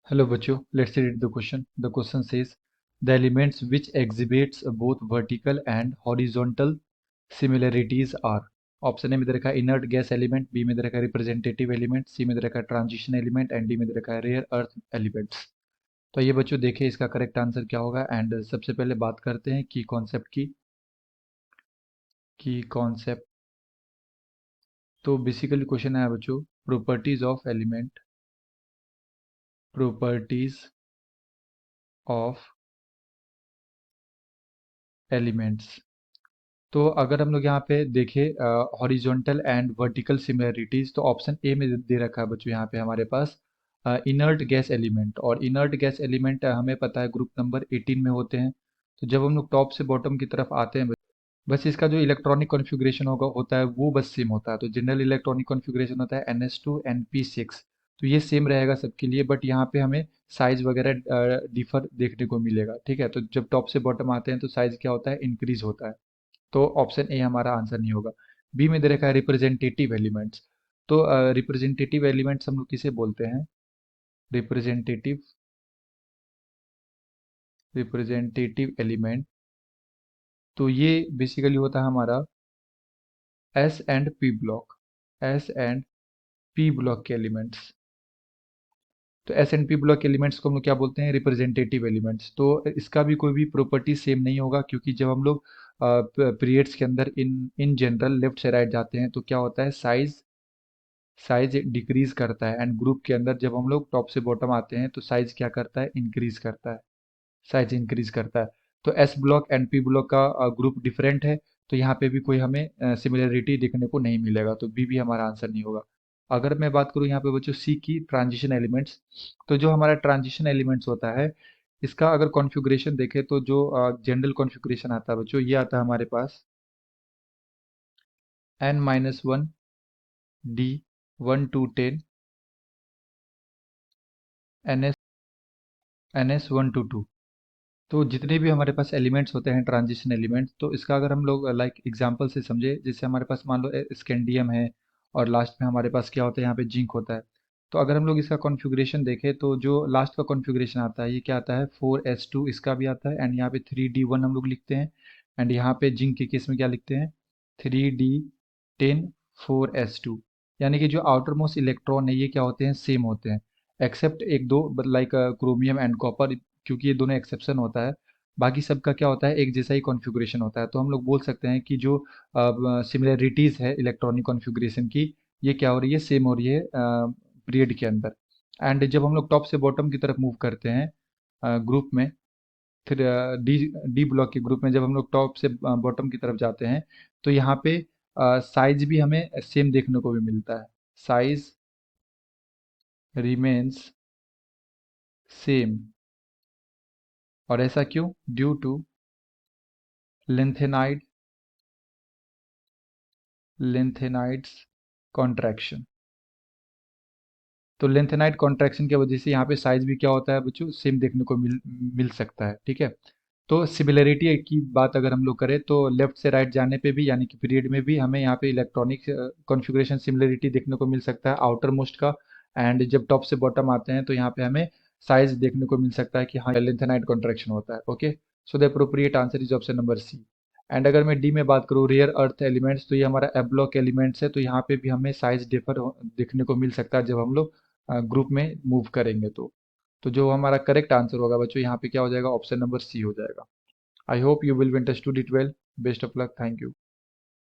Hello बच्चों, let's read the question. The question says the elements which exhibits both vertical and horizontal similarities are. Option A में दे रखा है inert gas element, B में दे रखा है representative element, सी में दे रखा है ट्रांजिशन एलिमेंट एंड डी में दे रखा है रेयर अर्थ एलिमेंट्स। तो ये बच्चों देखिए इसका करेक्ट आंसर क्या होगा। एंड सबसे पहले बात करते हैं की कॉन्सेप्ट की कॉन्सेप्ट। तो बेसिकली क्वेश्चन है बच्चों प्रॉपर्टीज ऑफ एलिमेंट्स। तो अगर हम लोग यहाँ पे देखें हॉरिजॉन्टल एंड वर्टिकल सिमिलरिटीज, तो ऑप्शन ए में दे रखा है बच्चों यहाँ पे हमारे पास इनर्ट गैस एलिमेंट। और इनर्ट गैस एलिमेंट हमें पता है ग्रुप नंबर 18 में होते हैं। तो जब हम लोग टॉप से बॉटम की तरफ आते हैं, बस इसका जो इलेक्ट्रॉनिक कॉन्फ़िगरेशन होता है वो बस सेम होता है। तो जनरल इलेक्ट्रॉनिक कॉन्फ़िगरेशन होता है NS2 NP6। तो ये सेम रहेगा सबके लिए, बट यहाँ पे हमें साइज वगैरह डिफर देखने को मिलेगा। ठीक है, तो जब टॉप से बॉटम आते हैं तो साइज क्या होता है, इंक्रीज होता है। तो ऑप्शन ए हमारा आंसर नहीं होगा। बी में दे रखा है रिप्रेजेंटेटिव एलिमेंट्स। तो रिप्रेजेंटेटिव एलिमेंट्स हम लोग किसे बोलते हैं, रिप्रेजेंटेटिव रिप्रेजेंटेटिव एलिमेंट। तो ये बेसिकली होता है हमारा एस एंड पी ब्लॉक के एलिमेंट्स। तो S and P block elements को हम लोग क्या बोलते हैं, रिप्रेजेंटेटिव एलिमेंट्स। तो इसका भी कोई भी प्रॉपर्टी सेम नहीं होगा, क्योंकि जब हम लोग पीरियड्स के अंदर इन इन जनरल लेफ्ट से राइट जाते हैं तो क्या होता है, साइज डिक्रीज करता है। एंड ग्रुप के अंदर जब हम लोग टॉप से बॉटम आते हैं तो साइज क्या करता है, इंक्रीज करता है, साइज इंक्रीज करता है। तो S block and P block का ग्रुप डिफरेंट है, तो यहाँ पे भी कोई हमें सिमिलरिटी देखने को नहीं मिलेगा। तो बी भी हमारा आंसर नहीं होगा। अगर मैं बात करूँ यहाँ पे बच्चों सी की, ट्रांजिशन एलिमेंट्स। तो जो हमारा ट्रांजिशन एलिमेंट्स होता है, इसका अगर कॉन्फ़िगरेशन देखें तो जो जनरल कॉन्फ़िगरेशन आता है बच्चों, ये आता है हमारे पास N-1 D 1 to 10 NS 1 to 2। तो जितने भी हमारे पास एलिमेंट्स होते हैं ट्रांजिशन एलिमेंट्स, तो इसका अगर हम लोग लाइक एग्जांपल से समझे, जैसे हमारे पास मान लो स्कैंडियम है और लास्ट में हमारे पास क्या होता है, यहाँ पे जिंक होता है। तो अगर हम लोग इसका कॉन्फ़िगरेशन देखें तो जो लास्ट का कॉन्फ़िगरेशन आता है ये क्या आता है, 4s2 इसका भी आता है। एंड यहाँ पे 3d1 हम लोग लिखते हैं। एंड यहाँ पे जिंक के केस में क्या लिखते हैं, 3d10 4s2। यानी कि जो आउटर मोस्ट इलेक्ट्रॉन है ये क्या होते हैं, सेम होते हैं। एक्सेप्ट एक दो लाइक क्रोमियम एंड कॉपर, क्योंकि ये दोनों एक्सेप्शन होता है। बाकी सबका क्या होता है, एक जैसा ही कॉन्फ़िगरेशन होता है। तो हम लोग बोल सकते हैं कि जो सिमिलरिटीज़ है इलेक्ट्रॉनिक कॉन्फ़िगरेशन की, ये क्या हो रही है, सेम हो रही है पीरियड के अंदर। एंड जब हम लोग टॉप से बॉटम की तरफ मूव करते हैं ग्रुप में, फिर डी डी ब्लॉक के ग्रुप में जब हम लोग टॉप से बॉटम की तरफ जाते हैं, तो यहाँ पे साइज भी हमें सेम देखने को भी मिलता है। Size remains same. और ऐसा क्यों, due to lanthanide lanthanides contraction. तो लेंथेनाइड कॉन्ट्रैक्शन की वजह से यहाँ पे साइज भी क्या होता है बच्चों, सेम देखने को मिल सकता है। ठीक है, तो सिमिलरिटी की बात अगर हम लोग करें तो लेफ्ट से राइट जाने पे भी, यानी कि पीरियड में भी हमें यहाँ पे इलेक्ट्रॉनिक कॉन्फ़िगरेशन सिमिलरिटी देखने को मिल सकता है आउटर मोस्ट का। एंड जब टॉप से बॉटम आते हैं तो यहाँ पे हमें साइज देखने को मिल सकता है कि हाँ लेंथेनाइड कॉन्ट्रैक्शन होता है। Okay, so the appropriate answer is option number C. And अगर मैं डी में बात करूँ, रेयर अर्थ एलिमेंट्स, तो ये हमारा एफ ब्लॉक एलिमेंट्स है। तो यहाँ पे भी हमें साइज डिफर देखने को मिल सकता है जब हम लोग ग्रुप में मूव करेंगे। तो जो हमारा करेक्ट आंसर होगा बच्चों यहाँ पे क्या हो जाएगा, ऑप्शन नंबर सी हो जाएगा। I hope you will understood it well. Best of luck, thank you.